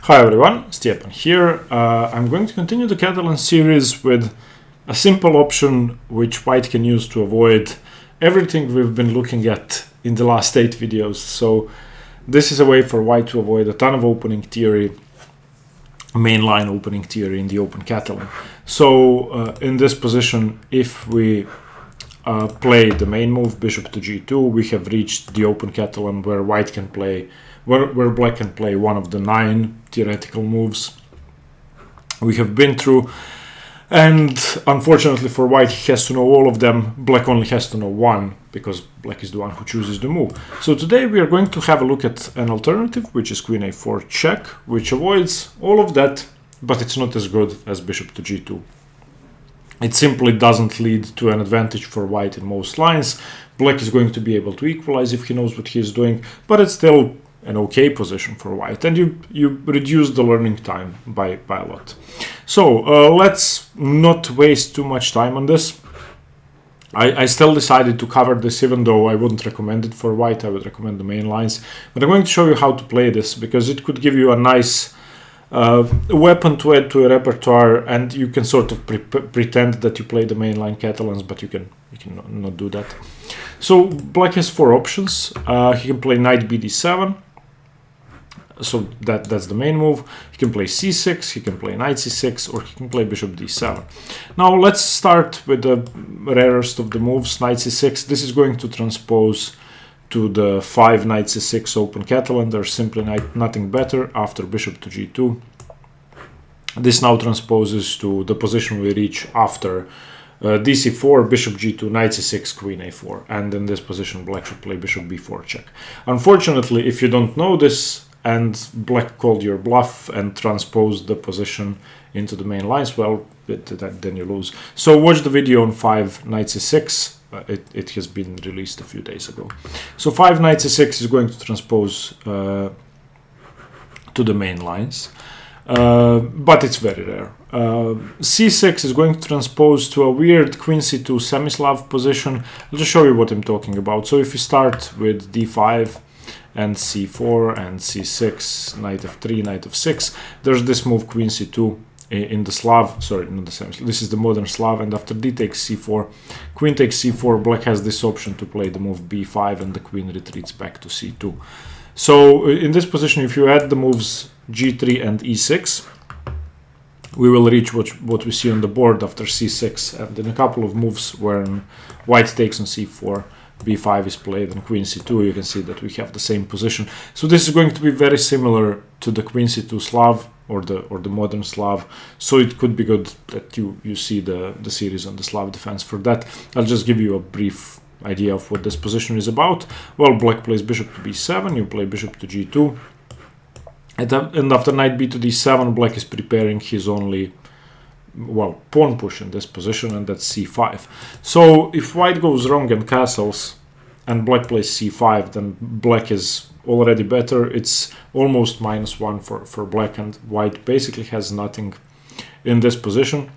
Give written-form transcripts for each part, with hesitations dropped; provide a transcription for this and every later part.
Hi everyone, Stepan here. I'm going to continue the Catalan series with a simple option which white can use to avoid everything we've been looking at in the last 8 videos. So this is a way for white to avoid a ton of opening theory, mainline opening theory in the Open Catalan. So in this position, if we play the main move, bishop to g2, we have reached the Open Catalan where white can play where black can play one of the 9 theoretical moves we have been through, and unfortunately for white he has to know all of them. Black only has to know one because black is the one who chooses the move. So today we are going to have a look at an alternative, which is queen a4 check, which avoids all of that, but it's not as good as bishop to g2. It simply doesn't lead to an advantage for white in most lines. Black is going to be able to equalize if he knows what he is doing, but it's still an okay position for white, and you reduce the learning time by a lot. So let's not waste too much time on this. I still decided to cover this, even though I wouldn't recommend it for white. I would recommend the main lines, but I'm going to show you how to play this because it could give you a nice weapon to add to your repertoire, and you can sort of pretend that you play the mainline Catalans, but you can not do that. So black has 4 options. He can play knight bd7. So that's the main move. He can play c6, he can play knight c6, or he can play bishop d7. Now let's start with the rarest of the moves, knight c6. This is going to transpose to the 5 knight c6 Open Catalan. There's simply nothing better after bishop to g2. This now transposes to the position we reach after dc4, bishop g2, knight c6, queen a4. And in this position black should play bishop b4 check. Unfortunately, if you don't know this, and black called your bluff and transposed the position into the main lines, well, then you lose. So watch the video on 5 knight c6. It has been released a few days ago. So 5 knight c6 is going to transpose to the main lines, but it's very rare. c6 is going to transpose to a weird queen c2 semi-Slav position. I'll just show you what I'm talking about. So if you start with d5 and c4 and c6, knight f3, knight f6, there's this move queen c2 in the Slav, sorry, not the same, this is the modern Slav, and after d takes c4, queen takes c4, black has this option to play the move b5 and the queen retreats back to c2. So in this position, if you add the moves g3 and e6, we will reach what we see on the board after c6, and in a couple of moves when white takes on c4, b5 is played and queen c2, you can see that we have the same position. So this is going to be very similar to the queen c2 Slav or the modern Slav. So it could be good that you see the series on the Slav defense for that. I'll just give you a brief idea of what this position is about. Well, black plays bishop to b7, you play bishop to g2, and after knight b to d7, black is preparing his only, well, pawn push in this position, and that's c5. So if white goes wrong and castles and black plays c5, then black is already better. It's almost -1 for black, and white basically has nothing in this position.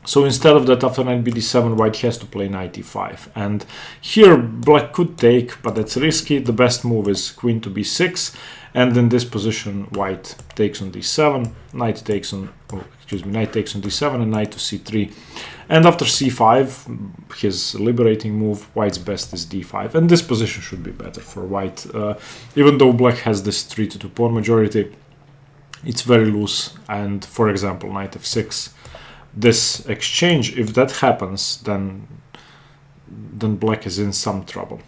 So instead of that, after knight bd7, white has to play knight e5, and here black could take, but that's risky. The best move is queen to b6, and in this position white takes on d7, knight takes on d7 and knight to c3, and after c5, his liberating move, white's best is d5, and this position should be better for white. Even though black has this 3-2 pawn majority, it's very loose, and for example knight f6, this exchange, if that happens, then black is in some trouble.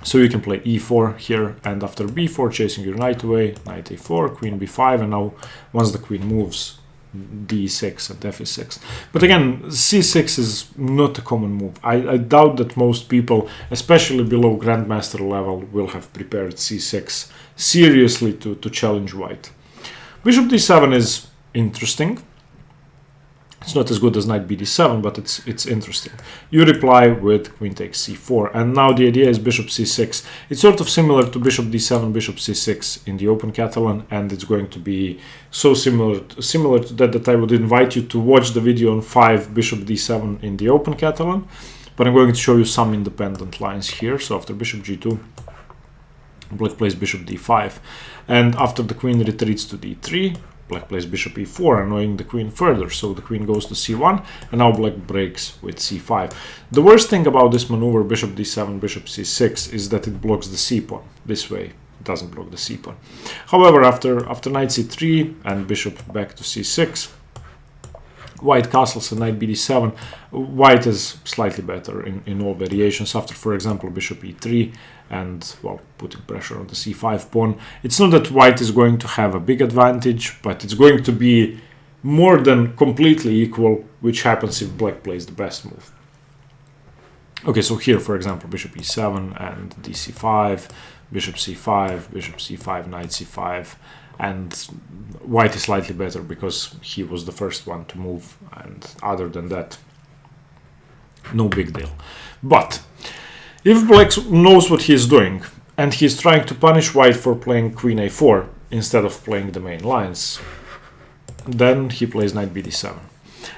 So you can play e4 here, and after b4, chasing your knight away, knight a4, queen b5, and now once the queen moves, d6 and f6. But again, c6 is not a common move. I doubt that most people, especially below grandmaster level, will have prepared c6 seriously to challenge white. Bishop d7 is interesting. It's not as good as knight bd7, but it's interesting. You reply with queen takes c4, and now the idea is bishop c6. It's sort of similar to bishop d7, bishop c6 in the Open Catalan, and it's going to be so similar to that I would invite you to watch the video on 5 bishop d7 in the Open Catalan. But I'm going to show you some independent lines here. So after bishop g2, Black plays bishop d5, and after the queen retreats to d3, black plays bishop e4, annoying the queen further, so the queen goes to c1, and now black breaks with c5. The worst thing about this maneuver, bishop d7, bishop c6, is that it blocks the c pawn. This way it doesn't block the c pawn. However, after knight c3 and bishop back to c6, white castles and knight bd7, white is slightly better in all variations. After, for example, bishop e3 and, well, putting pressure on the c5 pawn, it's not that white is going to have a big advantage, but it's going to be more than completely equal, which happens if black plays the best move. Okay, so here, for example, bishop e7 and dc5, bishop c5, bishop c5, knight c5, and white is slightly better because he was the first one to move, and other than that, no big deal. But if black knows what he's doing and he's trying to punish white for playing queen a4 instead of playing the main lines, then he plays knight bd7.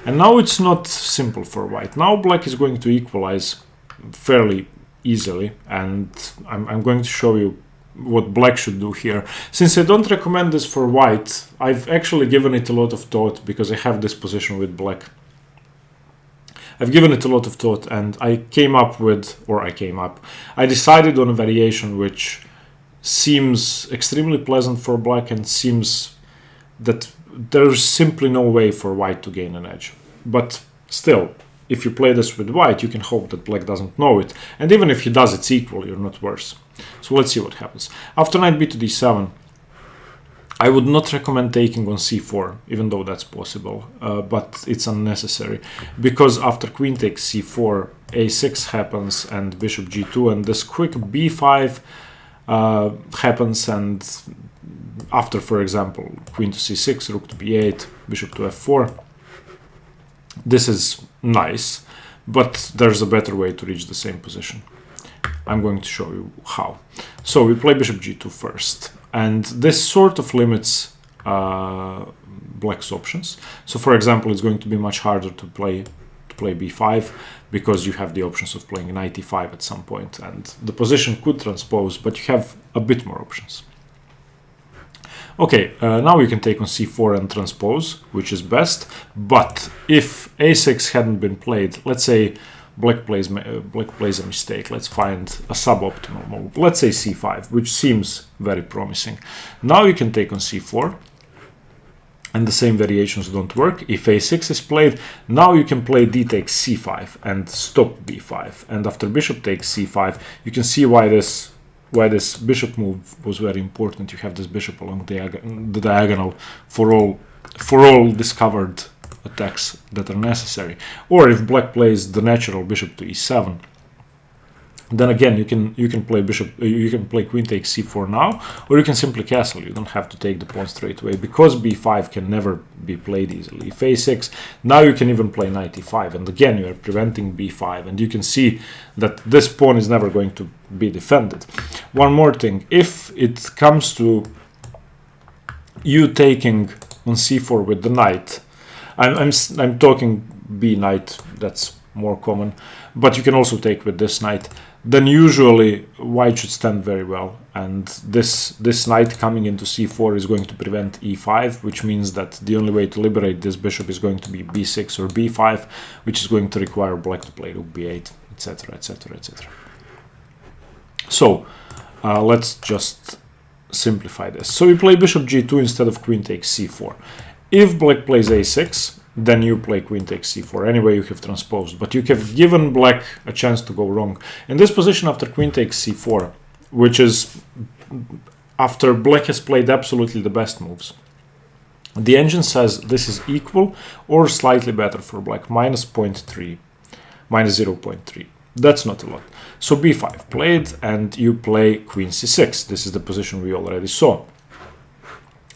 And now it's not simple for white. Now black is going to equalize fairly easily, and I'm going to show you what black should do here. Since I don't recommend this for white, I've actually given it a lot of thought because I have this position with black. I've given it a lot of thought, and I decided on a variation which seems extremely pleasant for black and seems that there's simply no way for white to gain an edge. But still, if you play this with white, you can hope that black doesn't know it. And even if he does, it's equal, you're not worse. So let's see what happens. After knight b to d7, I would not recommend taking on c4, even though that's possible, but it's unnecessary. Because after queen takes c4, a6 happens and bishop g2, and this quick b5 happens, and after, for example, queen to c6, rook to b8, bishop to f4, this is nice, but there's a better way to reach the same position. I'm going to show you how. So we play bishop g2 first, and this sort of limits black's options. So for example, it's going to be much harder to play b5 because you have the options of playing knight e5 at some point, and the position could transpose, but you have a bit more options. Okay, now you can take on c4 and transpose, which is best, but if a6 hadn't been played, let's say black plays a mistake, let's find a suboptimal move, let's say c5, which seems very promising. Now you can take on c4, and the same variations don't work. If a6 is played, now you can play d takes c5 and stop b5, and after bishop takes c5, you can see why this bishop move was very important. You have this bishop along the diagonal for all discovered attacks that are necessary. Or if black plays the natural bishop to e7, then again you can play queen takes c4 now, or you can simply castle. You don't have to take the pawn straight away because b5 can never be played easily. If a6, now you can even play knight e5, and again you are preventing b5, and you can see that this pawn is never going to be defended. One more thing, if it comes to you taking on c4 with the knight, I'm talking b knight, that's more common, but you can also take with this knight, then usually white should stand very well, and this knight coming into c4 is going to prevent e5, which means that the only way to liberate this bishop is going to be b6 or b5, which is going to require black to play rook b8, etc, etc, etc. So let's just simplify this. So we play bishop g2 instead of queen takes c4. If black plays a6, then you play queen takes c4. Anyway, you have transposed, but you have given black a chance to go wrong. In this position, after queen takes c4, which is after black has played absolutely the best moves, the engine says this is equal or slightly better for black, minus 0.3, minus 0.3. That's not a lot. So b5 played, and you play queen c6. This is the position we already saw.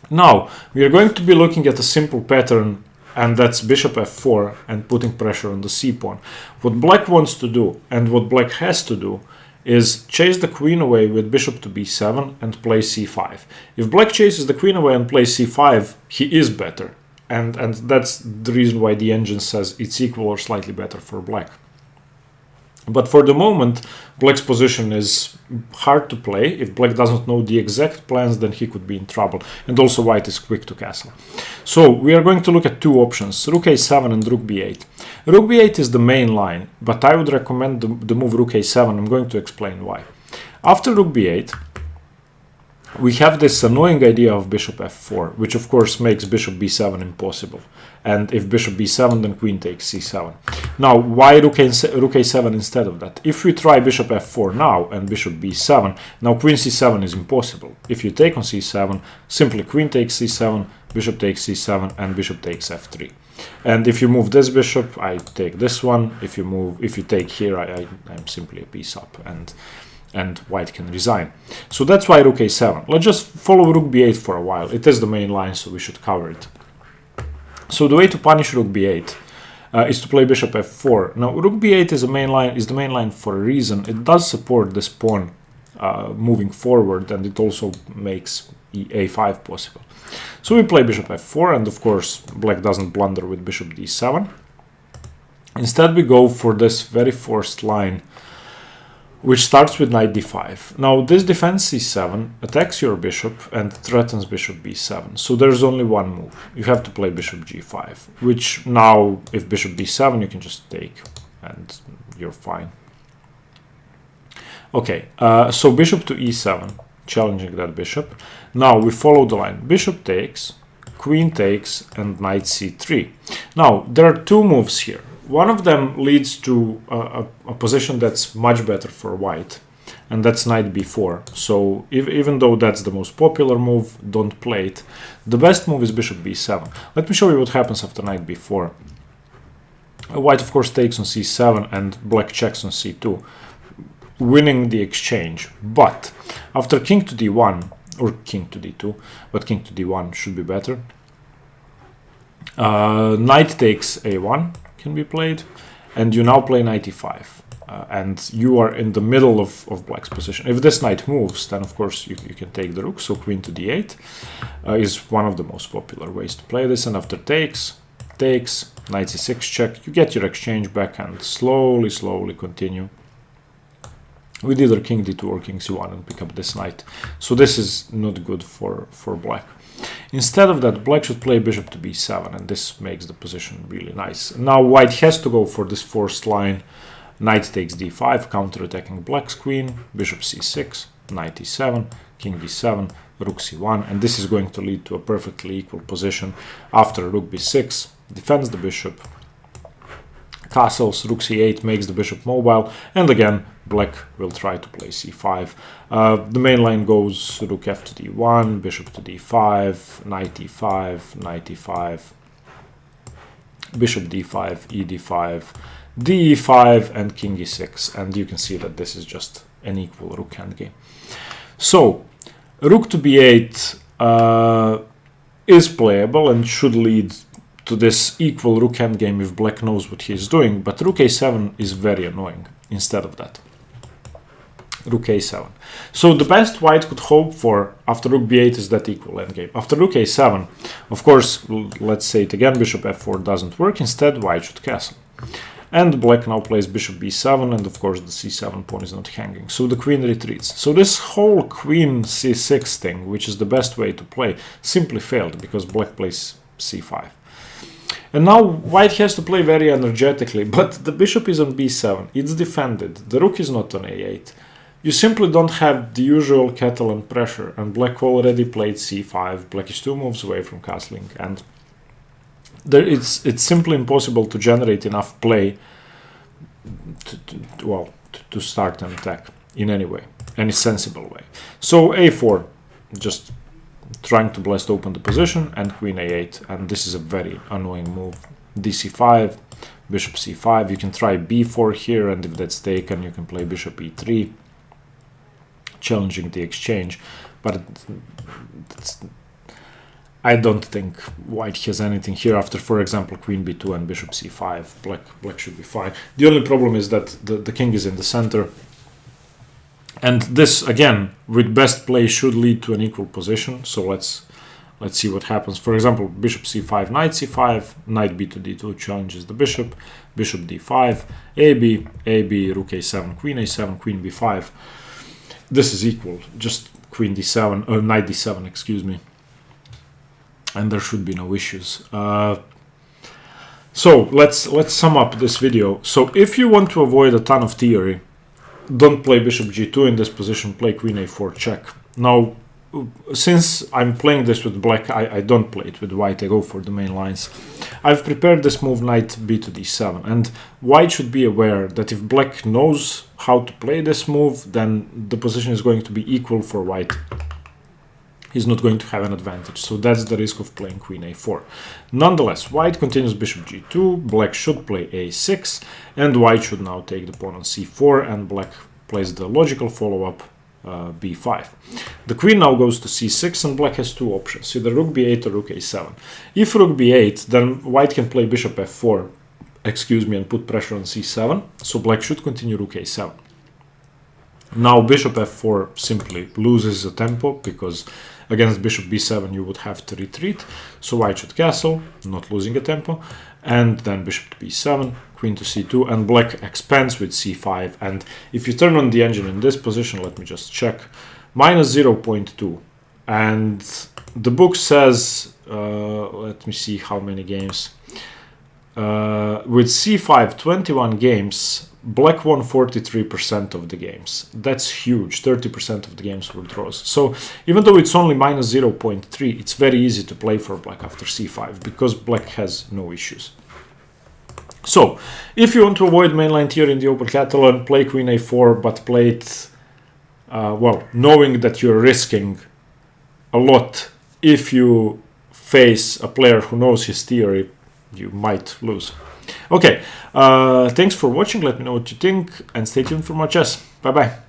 Now, we are going to be looking at a simple pattern, and that's bishop f4 and putting pressure on the c pawn. What black wants to do, and what black has to do, is chase the queen away with bishop to b7 and play c5. If black chases the queen away and plays c5, he is better. And that's the reason why the engine says it's equal or slightly better for black. But for the moment, black's position is hard to play. If black doesn't know the exact plans, then he could be in trouble. And also white is quick to castle. So we are going to look at two options, rook a7 and rook b8. Rook b8 is the main line, but I would recommend the move rook a7. I'm going to explain why. After rook b8, we have this annoying idea of bishop f4, which of course makes bishop b7 impossible. And if bishop b7, then queen takes c7. Now, why rook a7 instead of that? If we try bishop f4 now and bishop b7, now queen c7 is impossible. If you take on c7, simply queen takes c7, bishop takes c7, and bishop takes f3. And if you move this bishop, I take this one. If you take here, I'm simply a piece up, and white can resign. So that's why rook a7. Let's just follow rook b8 for a while. It is the main line, so we should cover it. So the way to punish rook b8 is to play bishop f4. Now rook b8 is the main line for a reason. It does support this pawn moving forward, and it also makes a5 possible. So we play bishop f4, and of course black doesn't blunder with bishop d7. Instead we go for this very forced line, which starts with knight d5. Now this defends c7, attacks your bishop, and threatens bishop b7. So there's only one move. You have to play bishop g5, which now, if bishop b7, you can just take, and you're fine. Okay, so bishop to e7, challenging that bishop. Now we follow the line. Bishop takes, queen takes, and knight c3. Now, there are two moves here. One of them leads to a position that's much better for white, and that's knight b4. So even though that's the most popular move, don't play it. The best move is bishop b7. Let me show you what happens after knight b4. White, of course, takes on c7, and black checks on c2, winning the exchange. But after king to d1, or king to d2, but king to d1 should be better, knight takes a1 can be played, and you now play knight e5, and you are in the middle of black's position. If this knight moves, then of course you can take the rook, so queen to d8 is one of the most popular ways to play this. And after takes, knight c6 check, you get your exchange back, and slowly continue with either king d2 or king c1 and pick up this knight. So this is not good for black. Instead of that, black should play bishop to b7, and this makes the position really nice. Now white has to go for this forced line. Knight takes d5, counter-attacking black's queen, bishop c6, knight e7, king d7, rook c1, and this is going to lead to a perfectly equal position. After rook b6, defends the bishop, castles, rook c8 makes the bishop mobile, and again black will try to play c5. The main line goes rook f to d1, bishop to d5, knight e5, knight e5, bishop d5, e d5, d e5, and king e6, and you can see that this is just an equal rook endgame. So rook to b8 is playable and should lead to this equal rook endgame if black knows what he is doing, but rook a7 is very annoying instead of that. Rook a7. So the best white could hope for after rook b8 is that equal endgame. After rook a7, of course, let's say it again, bishop f4 doesn't work. Instead, white should castle. And black now plays bishop b7, and of course the c7 pawn is not hanging. So the queen retreats. So this whole queen c6 thing, which is the best way to play, simply failed because black plays c5. And now white has to play very energetically, but the bishop is on b7. It's defended. The rook is not on a8. You simply don't have the usual Catalan pressure, and black already played c5. Black is 2 moves away from castling, and it's simply impossible to generate enough play to start an attack in any way, any sensible way. So a4, just trying to blast open the position, and queen a8, and this is a very annoying move. dc5, bishop c5. You can try b4 here, and if that's taken, you can play bishop e3, challenging the exchange, but I don't think white has anything here after, for example, queen b2 and bishop c5. Black should be fine. The only problem is that the king is in the center, and this, again, with best play should lead to an equal position. So let's Let's see what happens. For example, bishop c5, knight c5, knight b to d2 challenges the bishop, bishop d5, ab, rook a7, queen a7, queen b5. This is equal, just queen d7, or knight d7, excuse me. And there should be no issues. So let's sum up this video. So if you want to avoid a ton of theory, don't play bishop g2 in this position, play queen a4 check. Now, since I'm playing this with black, I don't play it with white, I go for the main lines. I've prepared this move knight b to d7, and white should be aware that if black knows how to play this move, then the position is going to be equal for white. He's not going to have an advantage, so that's the risk of playing queen a4. Nonetheless, white continues bishop g2, black should play a6, and white should now take the pawn on c4, and black plays the logical follow-up b5. The queen now goes to c6, and black has two options, either rook b8 or rook a7. If rook b8, then white can play bishop f4, excuse me, and put pressure on c7, so black should continue rook a7. Now bishop f4 simply loses the tempo, because against bishop b7 you would have to retreat, so white should castle, not losing a tempo, and then bishop to b7, queen to c2, and black expands with c5. And if you turn on the engine in this position, let me just check, minus 0.2, and the book says, let me see how many games, with c5 21 games, black won 43% of the games. That's huge. 30% of the games were draws. So even though it's only minus 0.3, it's very easy to play for black after c5 because black has no issues. So if you want to avoid mainline theory in the Open Catalan, play queen a4, but play it, well, knowing that you're risking a lot. If you face a player who knows his theory, you might lose. Okay, thanks for watching. Let me know what you think and stay tuned for more chess. Bye bye.